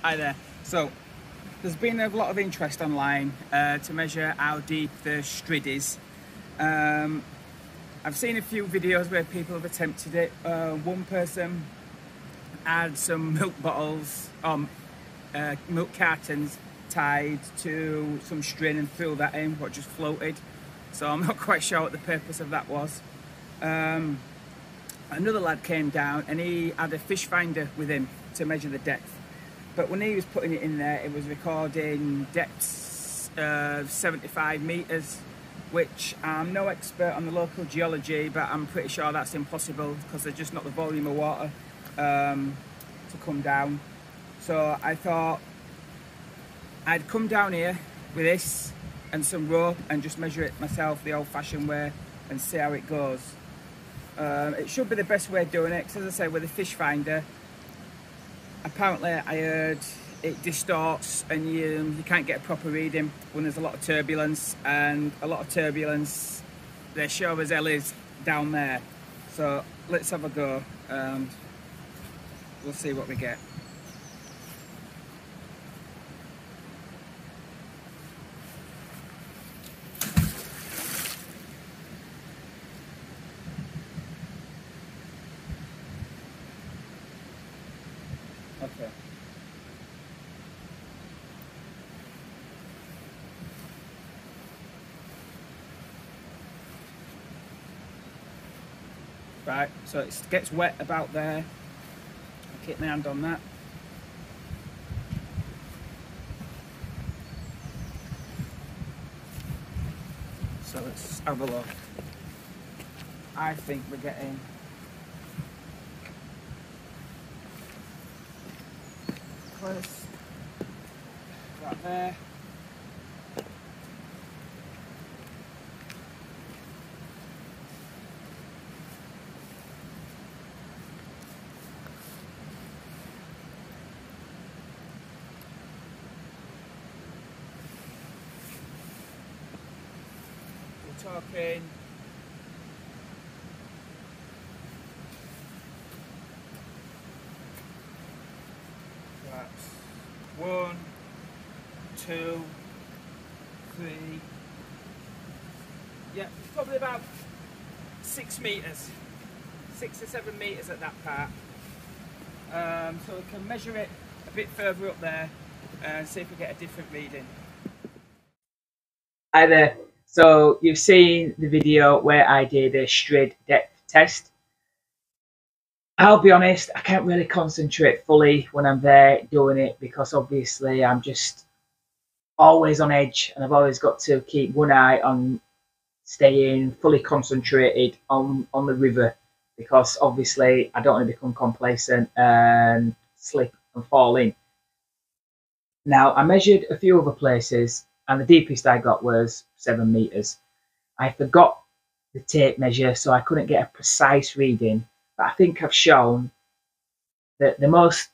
Hi there. So there's been a lot of interest online to measure how deep the Strid is. I've seen a few videos where people have attempted it. One person had some milk bottles, milk cartons tied to some string and threw that in, what just floated. So I'm not quite sure what the purpose of that was. Another lad came down and he had a fish finder with him to measure the depth. But when he was putting it in there, it was recording depths of 75 metres, which I'm no expert on the local geology, but I'm pretty sure that's impossible because there's just not the volume of water to come down. So I thought I'd come down here with this and some rope and just measure it myself the old-fashioned way and see how it goes. It should be the best way of doing it, because as I say, with a fish finder, apparently I heard it distorts and you can't get a proper reading when there's a lot of turbulence, and a lot of turbulence there sure as hell is down there. So let's have a go and we'll see what we get. Okay. Right, so it gets wet about there. I'll keep my hand on that. So let's have a look. I think we're getting close. Right there. We're talking perhaps 1, 2, 3. Yeah, probably about 6 metres, 6 or 7 metres at that part. So we can measure it a bit further up there and see if we get a different reading. Hi there. So you've seen the video where I did a Strid depth test. I'll be honest, I can't really concentrate fully when I'm there doing it, because obviously I'm just always on edge and I've always got to keep one eye on staying fully concentrated on the river, because obviously I don't want to become complacent and slip and fall in. Now, I measured a few other places and the deepest I got was 7 metres. I forgot the tape measure, so I couldn't get a precise reading, but I think I've shown that the most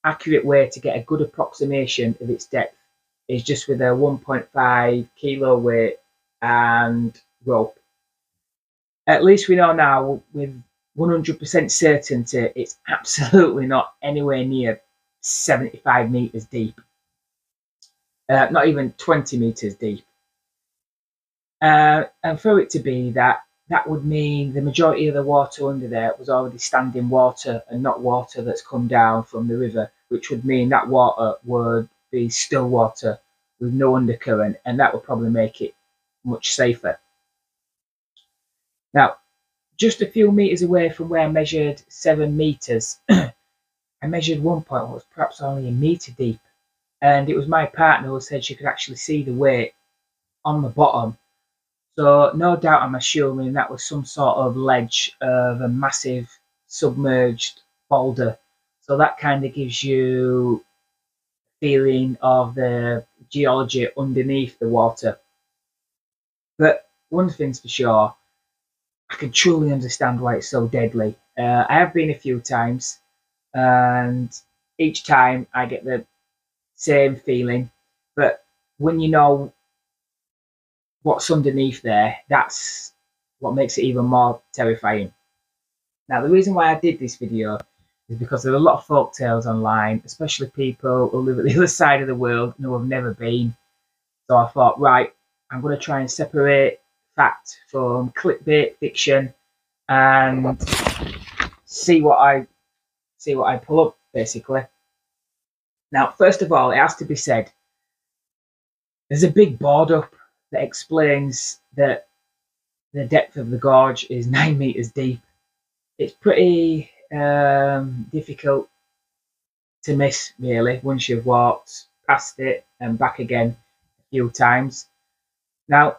accurate way to get a good approximation of its depth is just with a 1.5 kilo weight and rope. At least we know now with 100% certainty it's absolutely not anywhere near 75 metres deep. Not even 20 metres deep. And for it to be that, that would mean the majority of the water under there was already standing water and not water that's come down from the river, which would mean that water would be still water with no undercurrent, and that would probably make it much safer. Now, just a few metres away from where I measured 7 metres, I measured one point that was perhaps only a metre deep. And it was my partner who said she could actually see the weight on the bottom. So no doubt I'm assuming that was some sort of ledge of a massive submerged boulder. So that kind of gives you a feeling of the geology underneath the water. But one thing's for sure, I can truly understand why it's so deadly. I have been a few times, and each time I get the same feeling, but when you know what's underneath there, that's what makes it even more terrifying. Now, the reason why I did this video is because there are a lot of folk tales online, especially people who live at the other side of the world and who have never been. So I thought, right, I'm going to try and separate fact from clickbait fiction and see what I pull up, basically. Now, first of all, it has to be said, there's a big board up that explains that the depth of the gorge is 9 meters deep. It's pretty difficult to miss, really, once you've walked past it and back again a few times. Now,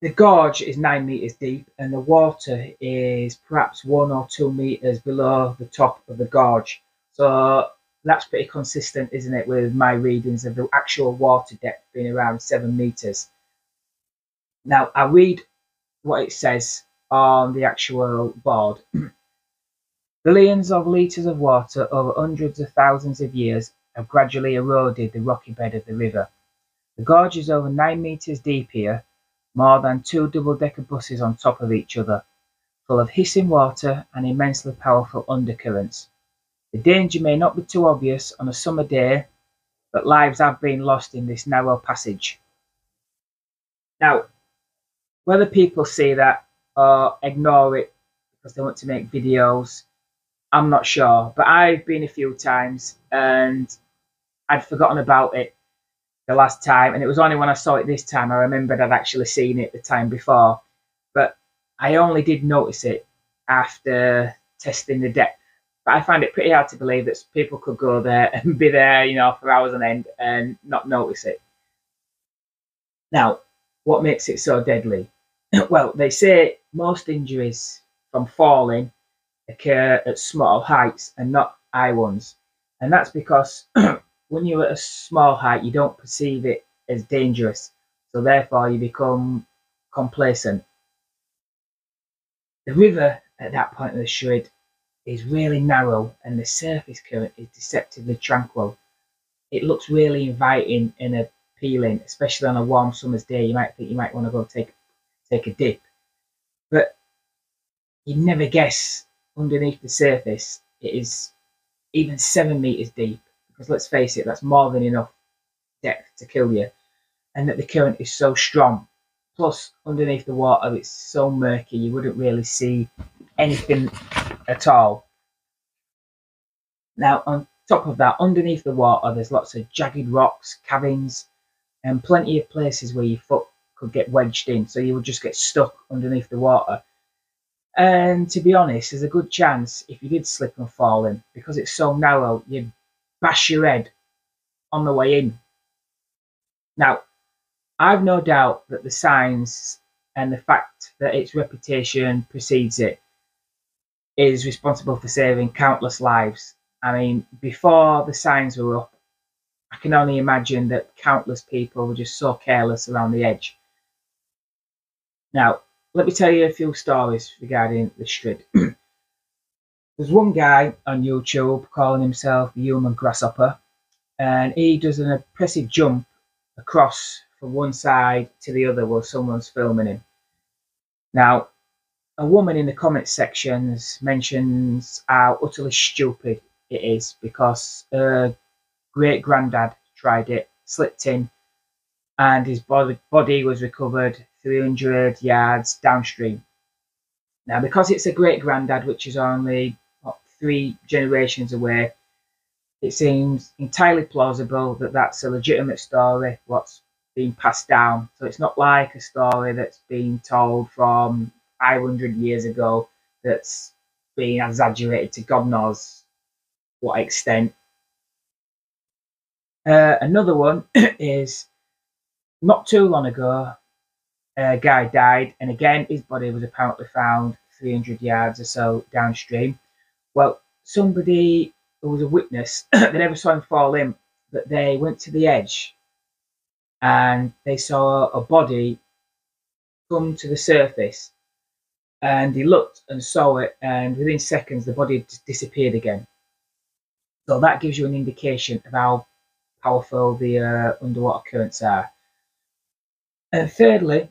the gorge is 9 meters deep, and the water is perhaps 1 or 2 meters below the top of the gorge. So that's pretty consistent, isn't it, with my readings of the actual water depth being around 7 meters. Now, I read what it says on the actual board. Billions of litres of water over hundreds of thousands of years have gradually eroded the rocky bed of the river. The gorge is over 9 meters deep here, more than 2 double-decker buses on top of each other, full of hissing water and immensely powerful undercurrents. The danger may not be too obvious on a summer day, but lives have been lost in this narrow passage. Now, whether people see that or ignore it because they want to make videos, I'm not sure. But I've been a few times and I'd forgotten about it the last time, and it was only when I saw it this time I remembered I'd actually seen it the time before. But I only did notice it after testing the depth. But I find it pretty hard to believe that people could go there and be there, for hours on end and not notice it. Now, what makes it so deadly? Well, they say most injuries from falling occur at small heights and not high ones. And that's because when you're at a small height, you don't perceive it as dangerous. So therefore, you become complacent. The river at that point of the Strid is really narrow and the surface current is deceptively tranquil. It looks really inviting and appealing, especially on a warm summer's day. You might think you might want to go take a dip. But you'd never guess underneath the surface it is even 7 meters deep, because let's face it, that's more than enough depth to kill you, and that the current is so strong. Plus, underneath the water, it's so murky you wouldn't really see anything at all. Now, on top of that, underneath the water, there's lots of jagged rocks, caverns, and plenty of places where your foot could get wedged in, so you would just get stuck underneath the water. And to be honest, there's a good chance if you did slip and fall in, because it's so narrow, you'd bash your head on the way in. Now, I've no doubt that the signs and the fact that its reputation precedes it is responsible for saving countless lives. I mean, before the signs were up, I can only imagine that countless people were just so careless around the edge. Now, let me tell you a few stories regarding the Strid. There's one guy on YouTube calling himself the Human Grasshopper, and he does an impressive jump across from one side to the other while someone's filming him. Now, a woman in the comments sections mentions how utterly stupid it is because her great granddad tried it, slipped in, and his body was recovered 300 yards downstream. Now, because it's a great granddad, which is only 3 generations away, it seems entirely plausible that that's a legitimate story, what's being passed down. So it's not like a story that's been told from 500 years ago that's being exaggerated to God knows what extent. Another one is not too long ago, a guy died, and again his body was apparently found 300 yards or so downstream. Well, somebody who was a witness, they never saw him fall in, but they went to the edge and they saw a body come to the surface, and he looked and saw it, and within seconds the body just disappeared again. So that gives you an indication of how powerful the underwater currents are. And thirdly,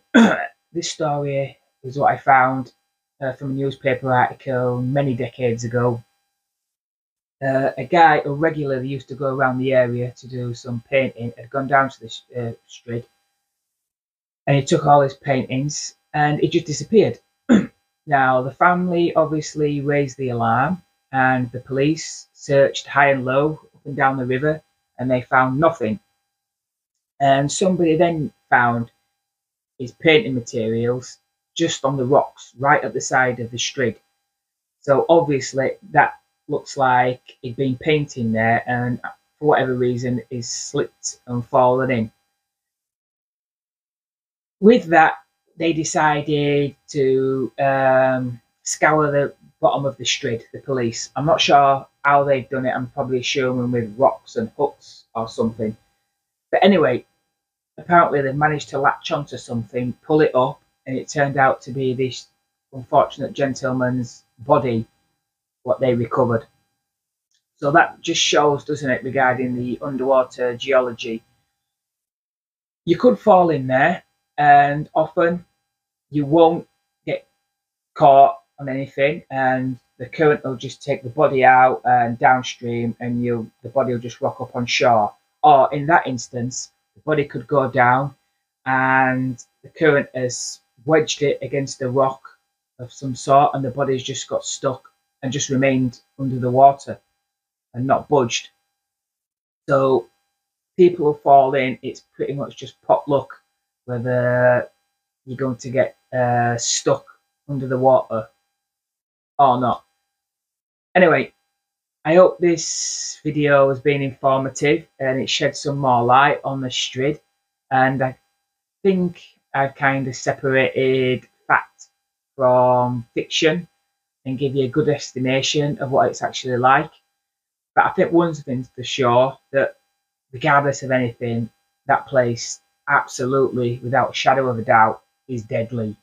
this story is what I found from a newspaper article many decades ago. A guy who regularly used to go around the area to do some painting had gone down to this Strid, and he took all his paintings and it just disappeared. Now, the family obviously raised the alarm, and the police searched high and low, up and down the river, and they found nothing. And somebody then found his painting materials just on the rocks right at the side of the Strid. So obviously that looks like he'd been painting there, and for whatever reason he's slipped and fallen in. With that, they decided to scour the bottom of the Strid, the police. I'm not sure how they've done it. I'm probably assuming with rocks and hooks or something. But anyway, apparently they've managed to latch onto something, pull it up, and it turned out to be this unfortunate gentleman's body, what they recovered. So that just shows, doesn't it, regarding the underwater geology. You could fall in there, and often you won't get caught on anything, and the current will just take the body out and downstream, and the body will just rock up on shore. Or in that instance, the body could go down and the current has wedged it against a rock of some sort, and the body's just got stuck and just remained under the water and not budged. So people who fall in, it's pretty much just pot luck whether you're going to get stuck under the water or not. Anyway, I hope this video has been informative and it shed some more light on the Strid, and I think I've kind of separated fact from fiction and give you a good estimation of what it's actually like. But I think one thing's for sure, that regardless of anything, that place absolutely, without a shadow of a doubt, is deadly.